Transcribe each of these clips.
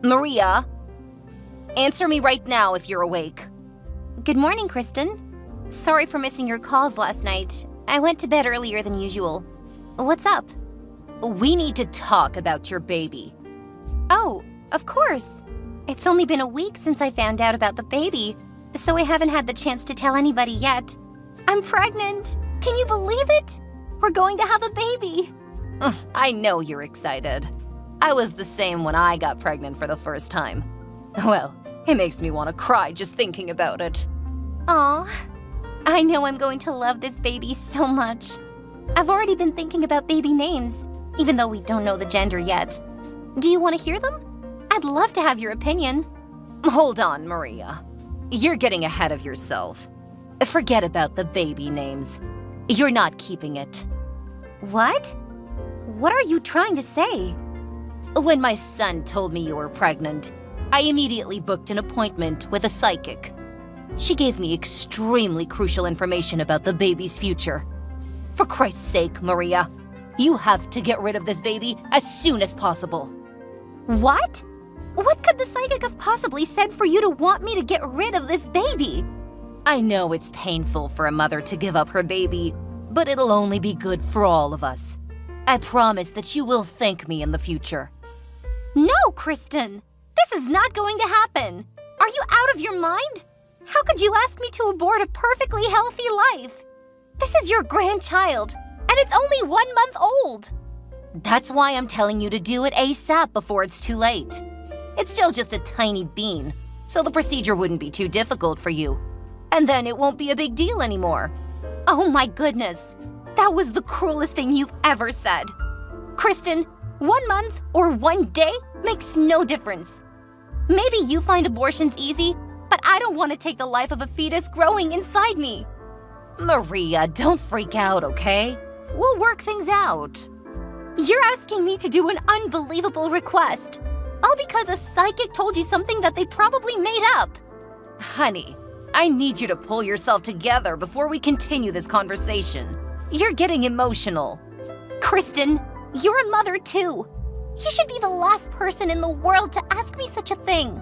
Maria, answer me right now if you're awake. Good morning, Kristen. Sorry for missing your calls last night. I went to bed earlier than usual. What's up? We need to talk about your baby. Oh, of course. It's only been a week since I found out about the baby, so I haven't had the chance to tell anybody yet. I'm pregnant. Can you believe it? We're going to have a baby. I know you're excited. I was the same when I got pregnant for the first time. Well, it makes me want to cry just thinking about it. Aw, I know I'm going to love this baby so much. I've already been thinking about baby names, even though we don't know the gender yet. Do you want to hear them? I'd love to have your opinion. Hold on, Maria. You're getting ahead of yourself. Forget about the baby names. You're not keeping it. What? What are you trying to say? When my son told me you were pregnant, I immediately booked an appointment with a psychic. She gave me extremely crucial information about the baby's future. For Christ's sake, Maria, you have to get rid of this baby as soon as possible. What? What could the psychic have possibly said for you to want me to get rid of this baby? I know it's painful for a mother to give up her baby, but it'll only be good for all of us. I promise that you will thank me in the future. No, Kristen! This is not going to happen! Are you out of your mind? How could you ask me to abort a perfectly healthy life? This is your grandchild, and it's only 1 month old! That's why I'm telling you to do it ASAP before it's too late. It's still just a tiny bean, so the procedure wouldn't be too difficult for you. And then it won't be a big deal anymore. Oh my goodness! That was the cruelest thing you've ever said. Kristen, 1 month or 1 day makes no difference. Maybe you find abortions easy, but I don't want to take the life of a fetus growing inside me. Maria, don't freak out, okay? We'll work things out. You're asking me to do an unbelievable request, all because a psychic told you something that they probably made up. Honey, I need you to pull yourself together before we continue this conversation. You're getting emotional. Kristen, you're a mother too. You should be the last person in the world to ask me such a thing.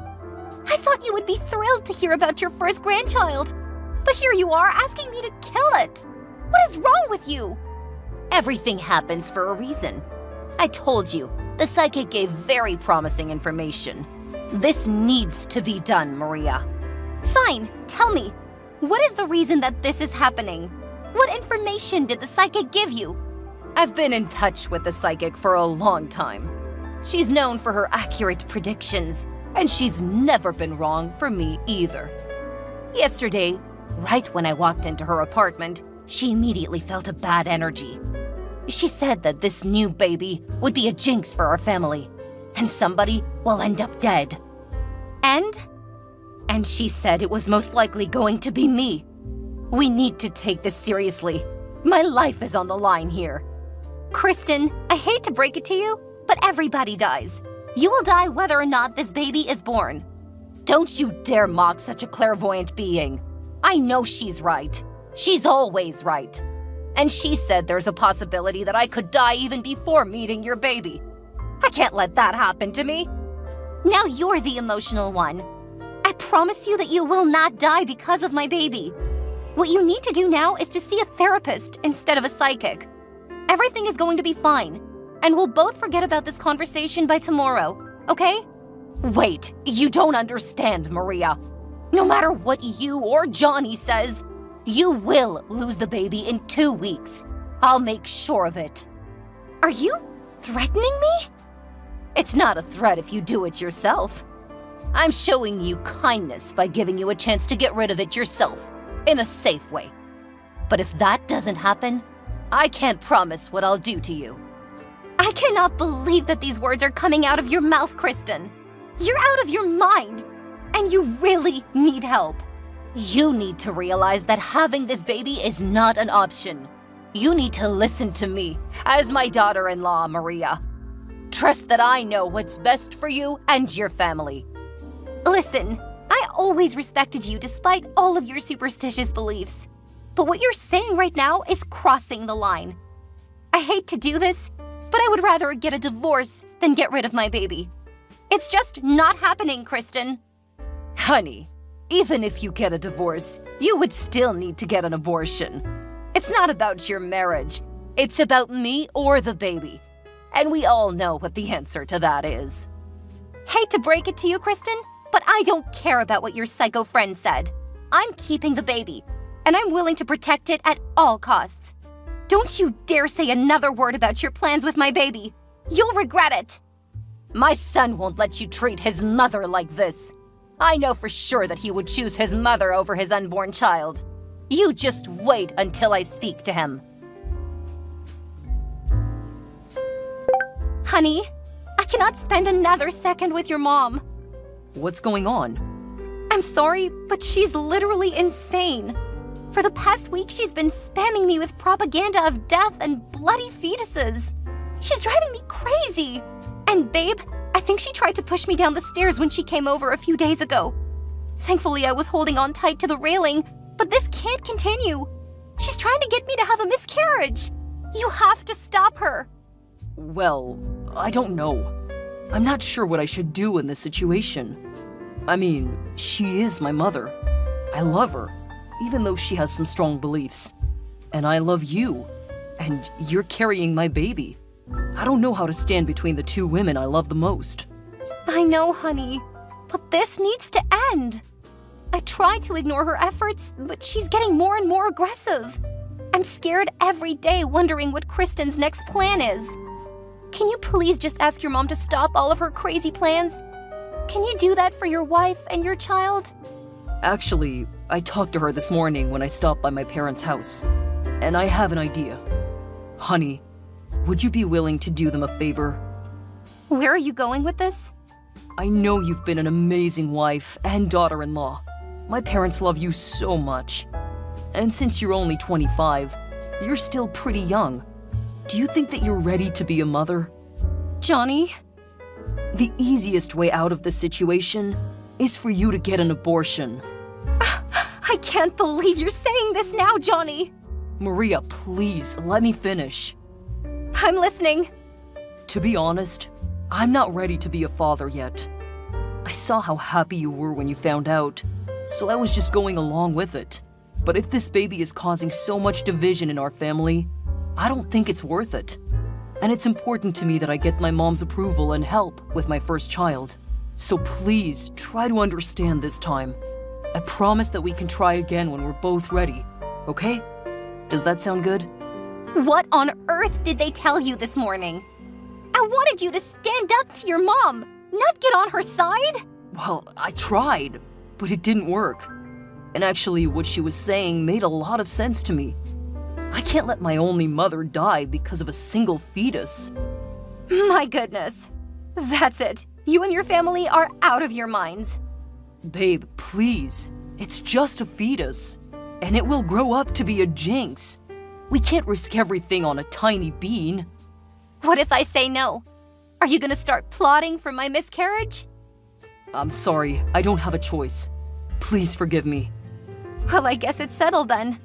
I thought you would be thrilled to hear about your first grandchild, but here you are asking me to kill it. What is wrong with you? Everything happens for a reason. I told you, the psychic gave very promising information. This needs to be done, Maria. Fine, tell me. What is the reason that this is happening? What information did the psychic give you? I've been in touch with the psychic for a long time. She's known for her accurate predictions, and she's never been wrong for me either. Yesterday, right when I walked into her apartment, she immediately felt a bad energy. She said that this new baby would be a jinx for our family, and somebody will end up dead. And she said it was most likely going to be me. We need to take this seriously. My life is on the line here. Kristen, I hate to break it to you, but everybody dies. You will die whether or not this baby is born. Don't you dare mock such a clairvoyant being. I know she's right. She's always right. And she said there's a possibility that I could die even before meeting your baby. I can't let that happen to me. Now you're the emotional one. I promise you that you will not die because of my baby. What you need to do now is to see a therapist instead of a psychic. Everything is going to be fine, and we'll both forget about this conversation by tomorrow, okay? Wait, you don't understand, Maria. No matter what you or Johnny says, you will lose the baby in 2 weeks. I'll make sure of it. Are you threatening me? It's not a threat if you do it yourself. I'm showing you kindness by giving you a chance to get rid of it yourself, in a safe way. But if that doesn't happen, I can't promise what I'll do to you. I cannot believe that these words are coming out of your mouth, Kristen. You're out of your mind, and you really need help. You need to realize that having this baby is not an option. You need to listen to me, as my daughter-in-law, Maria. Trust that I know what's best for you and your family. Listen, I always respected you despite all of your superstitious beliefs. But what you're saying right now is crossing the line. I hate to do this, but I would rather get a divorce than get rid of my baby. It's just not happening, Kristen. Honey, even if you get a divorce, you would still need to get an abortion. It's not about your marriage. It's about me or the baby. And we all know what the answer to that is. Hate to break it to you, Kristen, but I don't care about what your psycho friend said. I'm keeping the baby, and I'm willing to protect it at all costs. Don't you dare say another word about your plans with my baby. You'll regret it. My son won't let you treat his mother like this. I know for sure that he would choose his mother over his unborn child. You just wait until I speak to him. Honey, I cannot spend another second with your mom. What's going on? I'm sorry, but she's literally insane. For the past week, she's been spamming me with propaganda of death and bloody fetuses. She's driving me crazy. And babe, I think she tried to push me down the stairs when she came over a few days ago. Thankfully, I was holding on tight to the railing, but this can't continue. She's trying to get me to have a miscarriage. You have to stop her. Well, I don't know. I'm not sure what I should do in this situation. I mean, she is my mother. I love her, even though she has some strong beliefs. And I love you, and you're carrying my baby. I don't know how to stand between the two women I love the most. I know, honey, but this needs to end. I try to ignore her efforts, but she's getting more and more aggressive. I'm scared every day wondering what Kristen's next plan is. Can you please just ask your mom to stop all of her crazy plans? Can you do that for your wife and your child? Actually, I talked to her this morning when I stopped by my parents' house. And I have an idea. Honey, would you be willing to do them a favor? Where are you going with this? I know you've been an amazing wife and daughter-in-law. My parents love you so much. And since you're only 25, you're still pretty young. Do you think that you're ready to be a mother? Johnny? The easiest way out of this situation is for you to get an abortion. I can't believe you're saying this now, Johnny. Maria, please, let me finish. I'm listening. To be honest, I'm not ready to be a father yet. I saw how happy you were when you found out, so I was just going along with it. But if this baby is causing so much division in our family, I don't think it's worth it. And it's important to me that I get my mom's approval and help with my first child. So please, try to understand this time. I promise that we can try again when we're both ready, okay? Does that sound good? What on earth did they tell you this morning? I wanted you to stand up to your mom, not get on her side. Well, I tried, but it didn't work. And actually, what she was saying made a lot of sense to me. I can't let my only mother die because of a single fetus. My goodness. That's it. You and your family are out of your minds. Babe, please. It's just a fetus. And it will grow up to be a jinx. We can't risk everything on a tiny bean. What if I say no? Are you gonna start plotting for my miscarriage? I'm sorry, I don't have a choice. Please forgive me. Well, I guess it's settled then.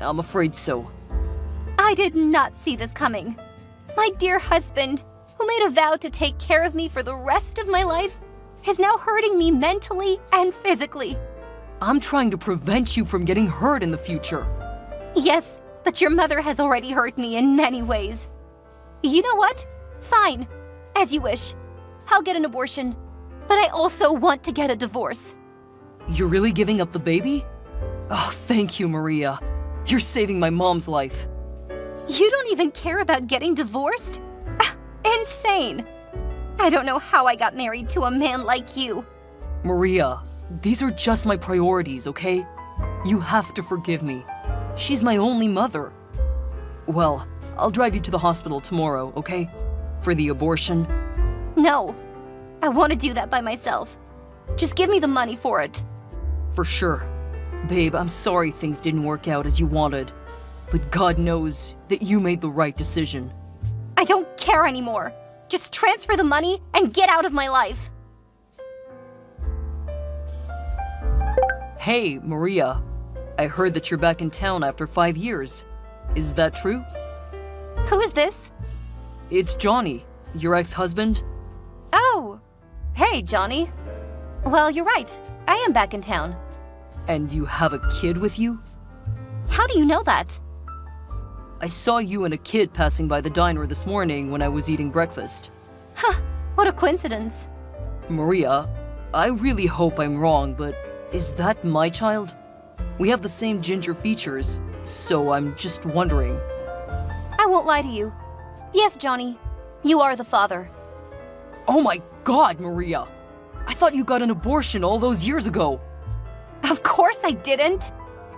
I'm afraid so. I did not see this coming. My dear husband, who made a vow to take care of me for the rest of my life, is now hurting me mentally and physically. I'm trying to prevent you from getting hurt in the future. Yes, but your mother has already hurt me in many ways. You know what? Fine. As you wish. I'll get an abortion. But I also want to get a divorce. You're really giving up the baby? Oh, thank you, Maria. You're saving my mom's life. You don't even care about getting divorced? Insane. I don't know how I got married to a man like you. Maria, these are just my priorities, okay? You have to forgive me. She's my only mother. Well, I'll drive you to the hospital tomorrow, okay? For the abortion. No, I want to do that by myself. Just give me the money for it. For sure. Babe, I'm sorry things didn't work out as you wanted. But God knows that you made the right decision. I don't care anymore. Just transfer the money and get out of my life. Hey, Maria. I heard that you're back in town after 5 years. Is that true? Who is this? It's Johnny, your ex-husband. Oh, Hey, Johnny. Well, you're right. I am back in town. And you have a kid with you? How do you know that? I saw you and a kid passing by the diner this morning when I was eating breakfast. What a coincidence. Maria, I really hope I'm wrong, but is that my child? We have the same ginger features, so I'm just wondering. I won't lie to you. Yes, Johnny, you are the father. Oh my God, Maria! I thought you got an abortion all those years ago. Of course I didn't.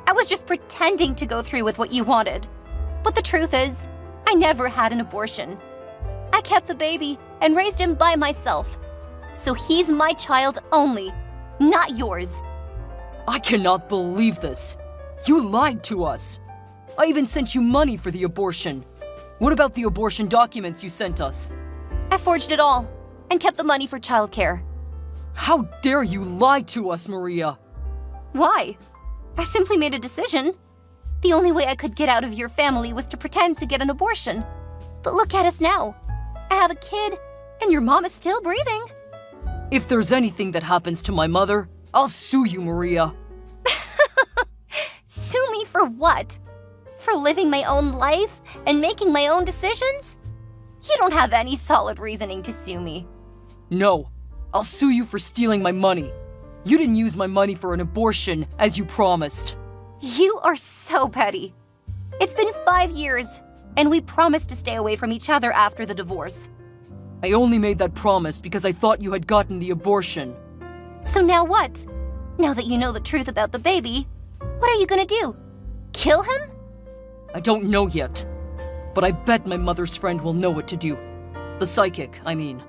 I was just pretending to go through with what you wanted. But the truth is, I never had an abortion. I kept the baby and raised him by myself. So he's my child only, not yours. I cannot believe this. You lied to us. I even sent you money for the abortion. What about the abortion documents you sent us? I forged it all and kept the money for childcare. How dare you lie to us, Maria? Why? I simply made a decision. The only way I could get out of your family was to pretend to get an abortion. But look at us now. I have a kid, and your mom is still breathing. If there's anything that happens to my mother, I'll sue you, Maria. Sue me for what? For living my own life and making my own decisions? You don't have any solid reasoning to sue me. No, I'll sue you for stealing my money. You didn't use my money for an abortion, as you promised. You are so petty. It's been 5 years, and we promised to stay away from each other after the divorce. I only made that promise because I thought you had gotten the abortion. So now what? Now that you know the truth about the baby, what are you gonna do? Kill him? I don't know yet, but I bet my mother's friend will know what to do. The psychic, I mean.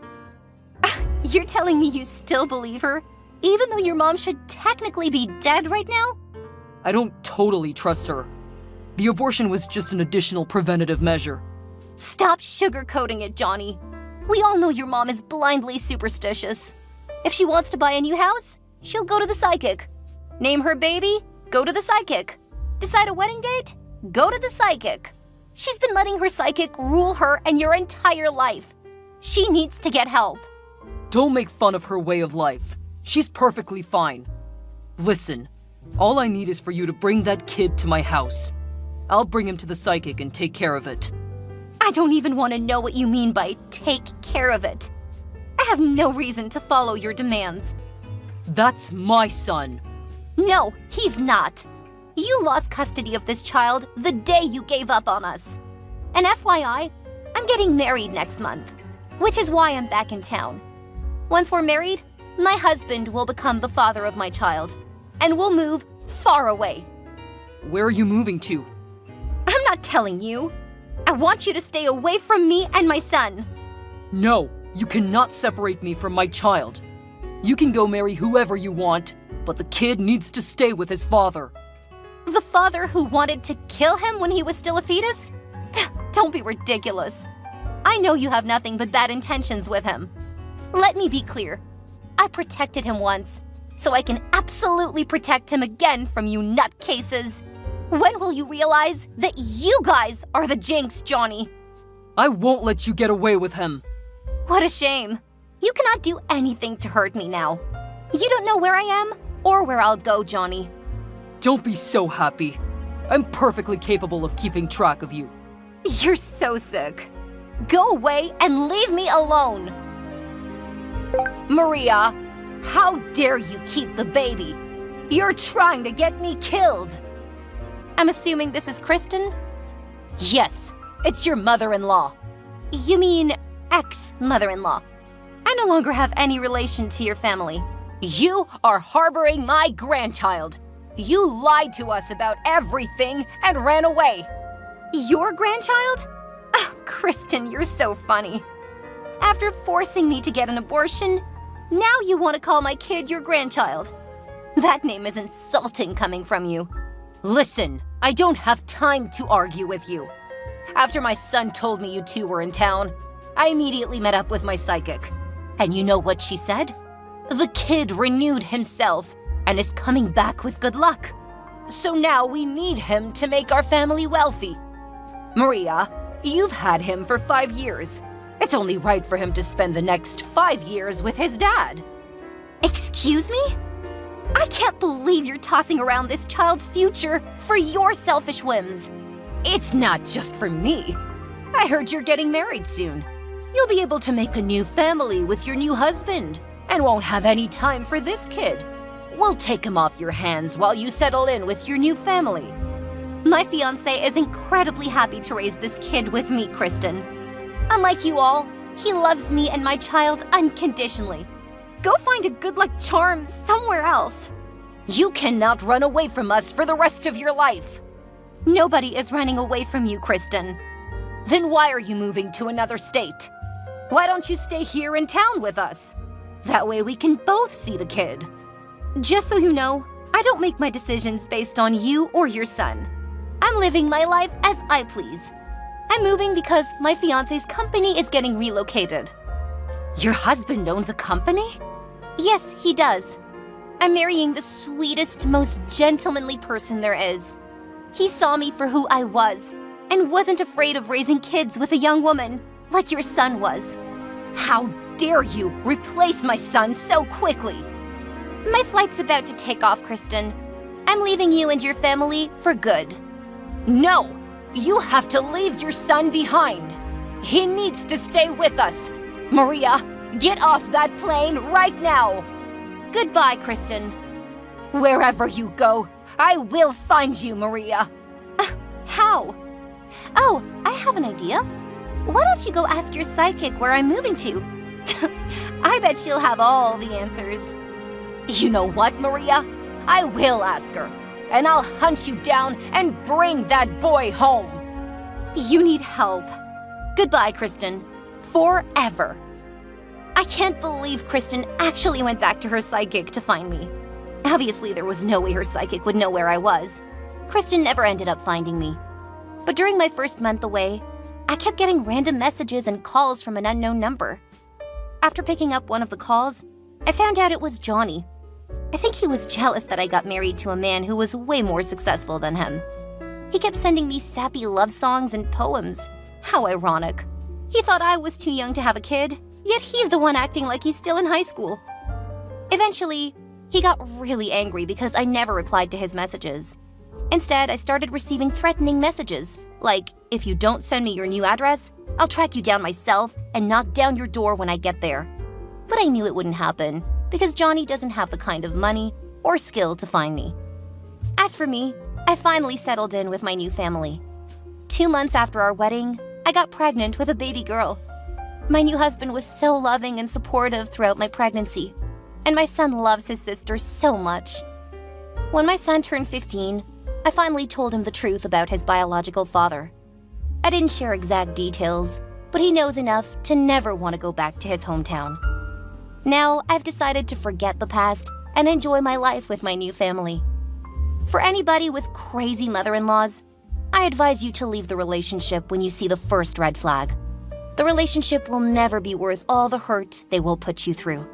You're telling me you still believe her, even though your mom should technically be dead right now? I don't totally trust her. The abortion was just an additional preventative measure. Stop sugarcoating it, Johnny. We all know your mom is blindly superstitious. If she wants to buy a new house, she'll go to the psychic. Name her baby, go to the psychic. Decide a wedding date, go to the psychic. She's been letting her psychic rule her and your entire life. She needs to get help. Don't make fun of her way of life. She's perfectly fine. Listen, all I need is for you to bring that kid to my house. I'll bring him to the psychic and take care of it. I don't even want to know what you mean by take care of it. I have no reason to follow your demands. That's my son. No, he's not. You lost custody of this child the day you gave up on us. And FYI, I'm getting married next month, which is why I'm back in town. Once we're married, my husband will become the father of my child, and we'll move far away. Where are you moving to? I'm not telling you. I want you to stay away from me and my son. No, you cannot separate me from my child. You can go marry whoever you want, but the kid needs to stay with his father. The father who wanted to kill him when he was still a fetus? Don't be ridiculous. I know you have nothing but bad intentions with him. Let me be clear. I protected him once, so I can absolutely protect him again from you nutcases. When will you realize that you guys are the jinx, Johnny? I won't let you get away with him. What a shame. You cannot do anything to hurt me now. You don't know where I am or where I'll go, Johnny. Don't be so happy. I'm perfectly capable of keeping track of you. You're so sick. Go away and leave me alone. Maria, how dare you keep the baby? You're trying to get me killed. I'm assuming this is Kristen? Yes, it's your mother-in-law. You mean ex-mother-in-law. I no longer have any relation to your family. You are harboring my grandchild. You lied to us about everything and ran away. Your grandchild? Oh, Kristen, you're so funny. After forcing me to get an abortion, now you want to call my kid your grandchild. That name is insulting coming from you. Listen, I don't have time to argue with you. After my son told me you two were in town, I immediately met up with my psychic. And you know what she said? The kid renewed himself and is coming back with good luck. So now we need him to make our family wealthy. Maria, you've had him for 5 years. It's only right for him to spend the next 5 years with his dad. Excuse me? I can't believe you're tossing around this child's future for your selfish whims. It's not just for me. I heard you're getting married soon. You'll be able to make a new family with your new husband and won't have any time for this kid. We'll take him off your hands while you settle in with your new family. My fiancé is incredibly happy to raise this kid with me, Kristen. Unlike you all, he loves me and my child unconditionally. Go find a good luck charm somewhere else. You cannot run away from us for the rest of your life. Nobody is running away from you, Kristen. Then why are you moving to another state? Why don't you stay here in town with us? That way we can both see the kid. Just so you know, I don't make my decisions based on you or your son. I'm living my life as I please. I'm moving because my fiancé's company is getting relocated. Your husband owns a company? Yes, he does. I'm marrying the sweetest, most gentlemanly person there is. He saw me for who I was and wasn't afraid of raising kids with a young woman like your son was. How dare you replace my son so quickly? My flight's about to take off, Kristen. I'm leaving you and your family for good. No! You have to leave your son behind. He needs to stay with us. Maria, get off that plane right now. Goodbye, Kristen. Wherever you go, I will find you, Maria. How? Oh, I have an idea. Why don't you go ask your psychic where I'm moving to? I bet she'll have all the answers. You know what, Maria? I will ask her, and I'll hunt you down and bring that boy home. You need help. Goodbye, Kristen. Forever. I can't believe Kristen actually went back to her psychic to find me. Obviously, there was no way her psychic would know where I was. Kristen never ended up finding me. But during my first month away, I kept getting random messages and calls from an unknown number. After picking up one of the calls, I found out it was Johnny. I think he was jealous that I got married to a man who was way more successful than him. He kept sending me sappy love songs and poems. How ironic. He thought I was too young to have a kid, yet he's the one acting like he's still in high school. Eventually, he got really angry because I never replied to his messages. Instead, I started receiving threatening messages, like, if you don't send me your new address, I'll track you down myself and knock down your door when I get there. But I knew it wouldn't happen, because Johnny doesn't have the kind of money or skill to find me. As for me, I finally settled in with my new family. 2 months after our wedding, I got pregnant with a baby girl. My new husband was so loving and supportive throughout my pregnancy, and my son loves his sister so much. When my son turned 15, I finally told him the truth about his biological father. I didn't share exact details, but he knows enough to never want to go back to his hometown. Now, I've decided to forget the past and enjoy my life with my new family. For anybody with crazy mother-in-laws, I advise you to leave the relationship when you see the first red flag. The relationship will never be worth all the hurt they will put you through.